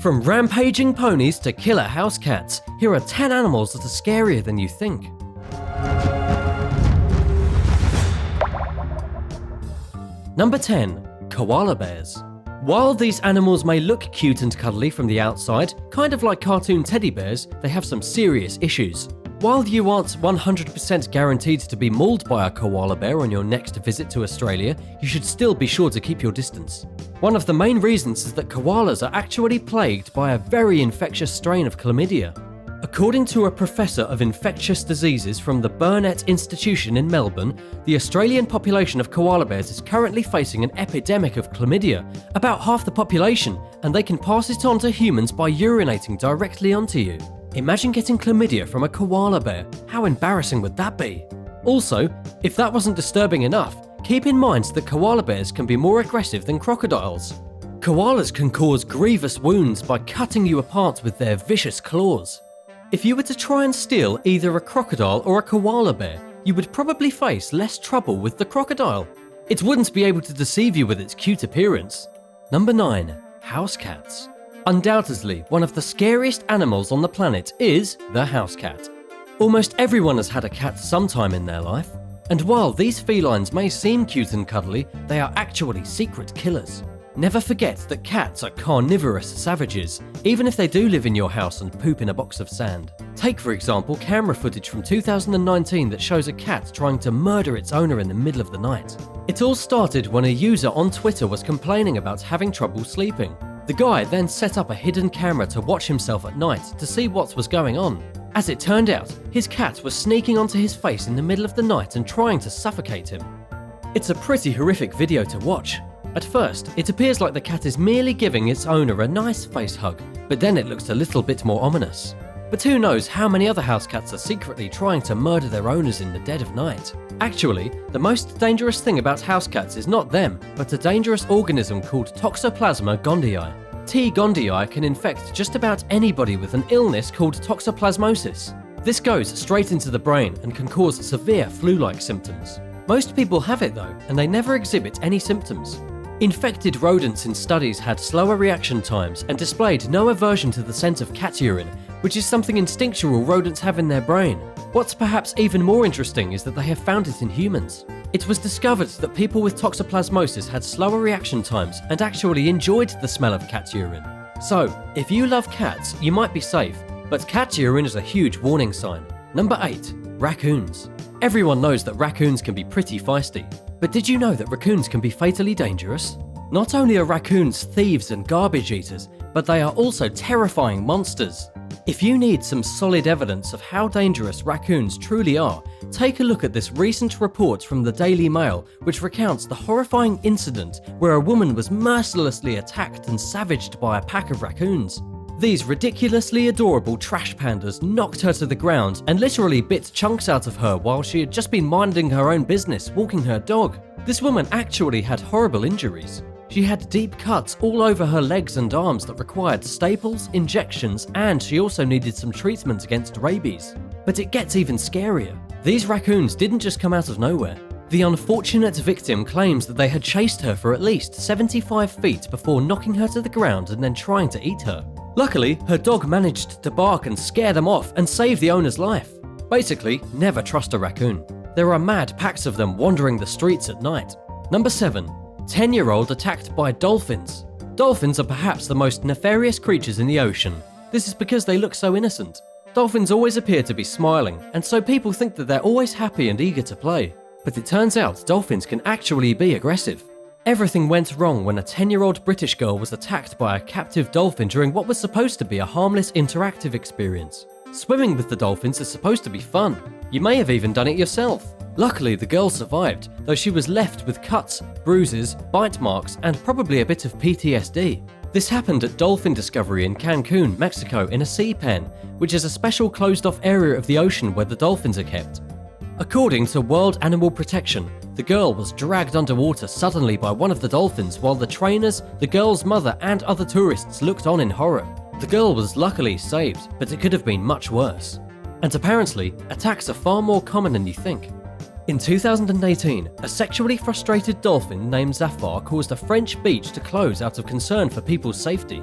From rampaging ponies to killer house cats, here are 10 animals that are scarier than you think. Number 10. Koala bears. While these animals may look cute and cuddly from the outside, kind of like cartoon teddy bears, they have some serious issues. While you aren't 100% guaranteed to be mauled by a koala bear on your next visit to Australia, you should still be sure to keep your distance. One of the main reasons is that koalas are actually plagued by a very infectious strain of chlamydia. According to a professor of infectious diseases from the Burnet Institution in Melbourne, the Australian population of koala bears is currently facing an epidemic of chlamydia, about half the population, and they can pass it on to humans by urinating directly onto you. Imagine getting chlamydia from a koala bear. How embarrassing would that be? Also, if that wasn't disturbing enough, keep in mind that koala bears can be more aggressive than crocodiles. Koalas can cause grievous wounds by cutting you apart with their vicious claws. If you were to try and steal either a crocodile or a koala bear, you would probably face less trouble with the crocodile. It wouldn't be able to deceive you with its cute appearance. Number 9. Housecats. Undoubtedly, one of the scariest animals on the planet is the housecat. Almost everyone has had a cat sometime in their life, and while these felines may seem cute and cuddly, they are actually secret killers. Never forget that cats are carnivorous savages, even if they do live in your house and poop in a box of sand. Take, for example, camera footage from 2019 that shows a cat trying to murder its owner in the middle of the night. It all started when a user on Twitter was complaining about having trouble sleeping. The guy then set up a hidden camera to watch himself at night to see what was going on. As it turned out, his cat was sneaking onto his face in the middle of the night and trying to suffocate him. It's a pretty horrific video to watch. At first, it appears like the cat is merely giving its owner a nice face hug, but then it looks a little bit more ominous. But who knows how many other house cats are secretly trying to murder their owners in the dead of night. Actually, the most dangerous thing about house cats is not them, but a dangerous organism called Toxoplasma gondii. T. gondii can infect just about anybody with an illness called toxoplasmosis. This goes straight into the brain and can cause severe flu-like symptoms. Most people have it though, and they never exhibit any symptoms. Infected rodents in studies had slower reaction times and displayed no aversion to the scent of cat urine, which is something instinctual rodents have in their brain. What's perhaps even more interesting is that they have found it in humans. It was discovered that people with toxoplasmosis had slower reaction times and actually enjoyed the smell of cat urine. So, if you love cats, you might be safe, but cat urine is a huge warning sign. Number 8. Raccoons. Everyone knows that raccoons can be pretty feisty, but did you know that raccoons can be fatally dangerous? Not only are raccoons thieves and garbage eaters, but they are also terrifying monsters. If you need some solid evidence of how dangerous raccoons truly are, take a look at this recent report from the Daily Mail, which recounts the horrifying incident where a woman was mercilessly attacked and savaged by a pack of raccoons. These ridiculously adorable trash pandas knocked her to the ground and literally bit chunks out of her while she had just been minding her own business, walking her dog. This woman actually had horrible injuries. She had deep cuts all over her legs and arms that required staples, injections, and she also needed some treatment against rabies. But it gets even scarier. These raccoons didn't just come out of nowhere. The unfortunate victim claims that they had chased her for at least 75 feet before knocking her to the ground and then trying to eat her. Luckily, her dog managed to bark and scare them off and save the owner's life. Basically, never trust a raccoon. There are mad packs of them wandering the streets at night. Number 7. 10-year-old attacked by dolphins. Dolphins are perhaps the most nefarious creatures in the ocean. This is because they look so innocent. Dolphins always appear to be smiling, and so people think that they're always happy and eager to play. But it turns out dolphins can actually be aggressive. Everything went wrong when a 10-year-old British girl was attacked by a captive dolphin during what was supposed to be a harmless interactive experience. Swimming with the dolphins is supposed to be fun. You may have even done it yourself. Luckily, the girl survived, though she was left with cuts, bruises, bite marks, and probably a bit of PTSD. This happened at Dolphin Discovery in Cancun, Mexico, in a sea pen, which is a special closed-off area of the ocean where the dolphins are kept. According to World Animal Protection, the girl was dragged underwater suddenly by one of the dolphins while the trainers, the girl's mother, and other tourists looked on in horror. The girl was luckily saved, but it could have been much worse. And apparently, attacks are far more common than you think. In 2018, a sexually frustrated dolphin named Zafar caused a French beach to close out of concern for people's safety.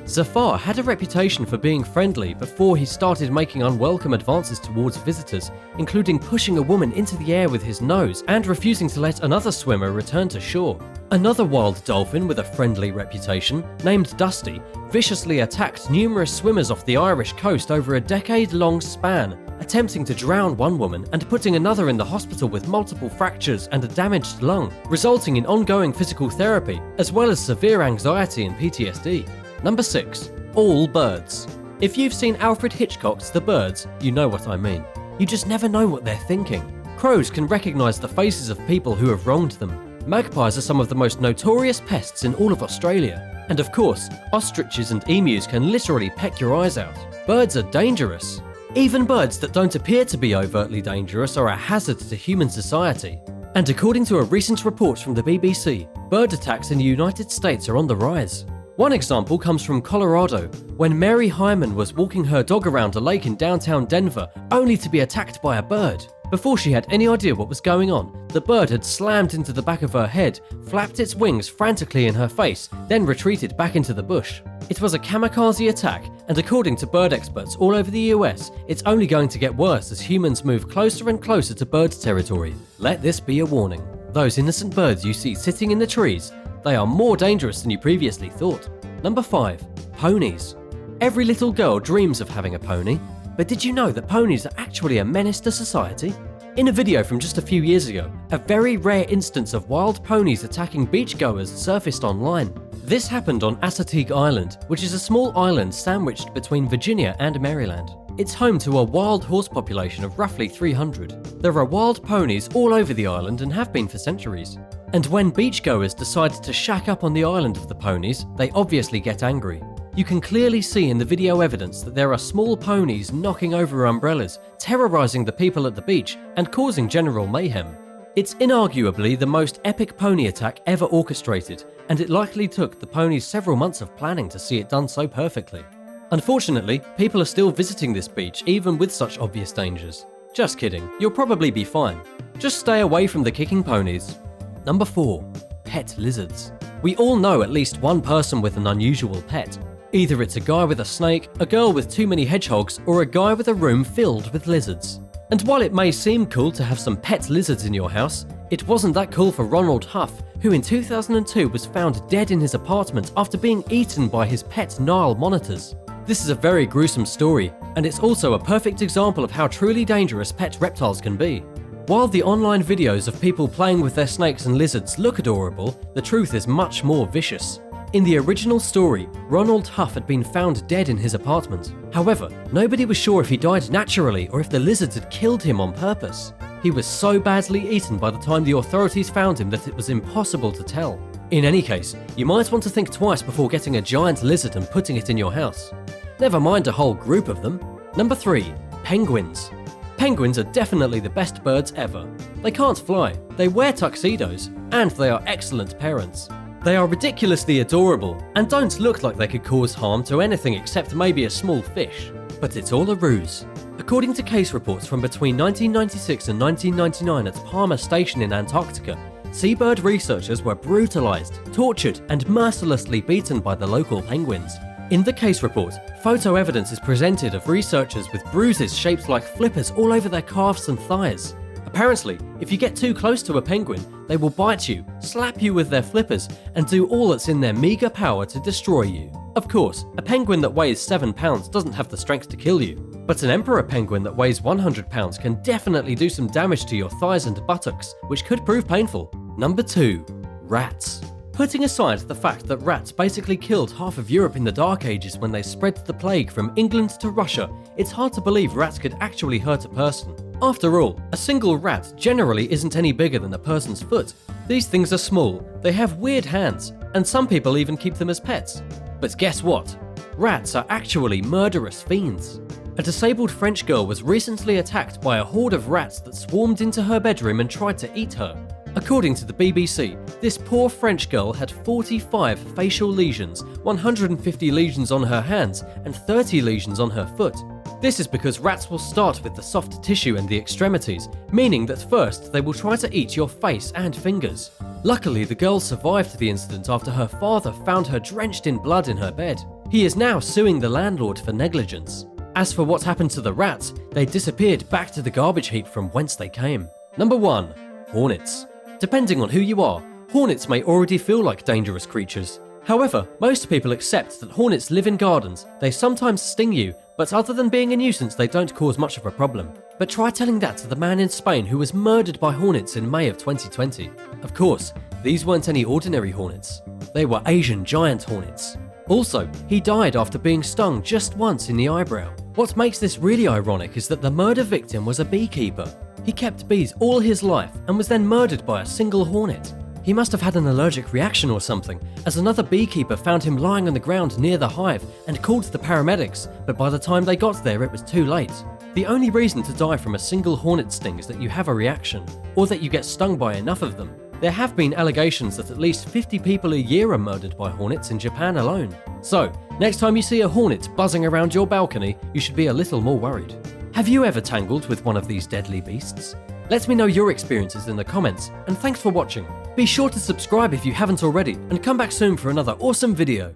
Zafar had a reputation for being friendly before he started making unwelcome advances towards visitors, including pushing a woman into the air with his nose and refusing to let another swimmer return to shore. Another wild dolphin with a friendly reputation, named Dusty, viciously attacked numerous swimmers off the Irish coast over a decade-long span, attempting to drown one woman and putting another in the hospital with multiple fractures and a damaged lung, resulting in ongoing physical therapy, as well as severe anxiety and PTSD. Number 6. All birds. If you've seen Alfred Hitchcock's The Birds, you know what I mean. You just never know what they're thinking. Crows can recognise the faces of people who have wronged them. Magpies are some of the most notorious pests in all of Australia. And of course, ostriches and emus can literally peck your eyes out. Birds are dangerous. Even birds that don't appear to be overtly dangerous are a hazard to human society. And according to a recent report from the BBC, bird attacks in the United States are on the rise. One example comes from Colorado, when Mary Hyman was walking her dog around a lake in downtown Denver, only to be attacked by a bird. Before she had any idea what was going on, the bird had slammed into the back of her head, flapped its wings frantically in her face, then retreated back into the bush. It was a kamikaze attack, and according to bird experts all over the US, it's only going to get worse as humans move closer and closer to bird territory. Let this be a warning. Those innocent birds you see sitting in the trees, they are more dangerous than you previously thought. Number 5. Ponies. Every little girl dreams of having a pony, but did you know that ponies are actually a menace to society? In a video from just a few years ago, a very rare instance of wild ponies attacking beachgoers surfaced online. This happened on Assateague Island, which is a small island sandwiched between Virginia and Maryland. It's home to a wild horse population of roughly 300. There are wild ponies all over the island and have been for centuries. And when beachgoers decide to shack up on the island of the ponies, they obviously get angry. You can clearly see in the video evidence that there are small ponies knocking over umbrellas, terrorizing the people at the beach and causing general mayhem. It's inarguably the most epic pony attack ever orchestrated, and it likely took the ponies several months of planning to see it done so perfectly. Unfortunately, people are still visiting this beach even with such obvious dangers. Just kidding, you'll probably be fine. Just stay away from the kicking ponies. Number 4. Pet lizards. We all know at least one person with an unusual pet. Either it's a guy with a snake, a girl with too many hedgehogs, or a guy with a room filled with lizards. And while it may seem cool to have some pet lizards in your house, it wasn't that cool for Ronald Huff, who in 2002 was found dead in his apartment after being eaten by his pet Nile monitors. This is a very gruesome story, and it's also a perfect example of how truly dangerous pet reptiles can be. While the online videos of people playing with their snakes and lizards look adorable, the truth is much more vicious. In the original story, Ronald Huff had been found dead in his apartment. However, nobody was sure if he died naturally or if the lizards had killed him on purpose. He was so badly eaten by the time the authorities found him that it was impossible to tell. In any case, you might want to think twice before getting a giant lizard and putting it in your house. Never mind a whole group of them. Number 3. Penguins. Penguins are definitely the best birds ever. They can't fly, they wear tuxedos, and they are excellent parents. They are ridiculously adorable and don't look like they could cause harm to anything except maybe a small fish. But it's all a ruse. According to case reports from between 1996 and 1999 at Palmer Station in Antarctica, seabird researchers were brutalized, tortured, and mercilessly beaten by the local penguins. In the case report, photo evidence is presented of researchers with bruises shaped like flippers all over their calves and thighs. Apparently, if you get too close to a penguin, they will bite you, slap you with their flippers, and do all that's in their meager power to destroy you. Of course, a penguin that weighs 7 pounds doesn't have the strength to kill you, but an emperor penguin that weighs 100 pounds can definitely do some damage to your thighs and buttocks, which could prove painful. Number 2. Rats. Putting aside the fact that rats basically killed half of Europe in the Dark Ages when they spread the plague from England to Russia, it's hard to believe rats could actually hurt a person. After all, a single rat generally isn't any bigger than a person's foot. These things are small, they have weird hands, and some people even keep them as pets. But guess what? Rats are actually murderous fiends. A disabled French girl was recently attacked by a horde of rats that swarmed into her bedroom and tried to eat her. According to the BBC, this poor French girl had 45 facial lesions, 150 lesions on her hands, and 30 lesions on her foot. This is because rats will start with the soft tissue and the extremities, meaning that first they will try to eat your face and fingers. Luckily, the girl survived the incident after her father found her drenched in blood in her bed. He is now suing the landlord for negligence. As for what happened to the rats, they disappeared back to the garbage heap from whence they came. Number 1. Hornets. Depending on who you are, hornets may already feel like dangerous creatures. However, most people accept that hornets live in gardens, they sometimes sting you, but other than being a nuisance they don't cause much of a problem. But try telling that to the man in Spain who was murdered by hornets in May of 2020. Of course, these weren't any ordinary hornets. They were Asian giant hornets. Also, he died after being stung just once in the eyebrow. What makes this really ironic is that the murder victim was a beekeeper. He kept bees all his life and was then murdered by a single hornet. He must have had an allergic reaction or something, as another beekeeper found him lying on the ground near the hive and called the paramedics, but by the time they got there it was too late. The only reason to die from a single hornet sting is that you have a reaction, or that you get stung by enough of them. There have been allegations that at least 50 people a year are murdered by hornets in Japan alone. So, next time you see a hornet buzzing around your balcony, you should be a little more worried. Have you ever tangled with one of these deadly beasts? Let me know your experiences in the comments, and thanks for watching. Be sure to subscribe if you haven't already, and come back soon for another awesome video.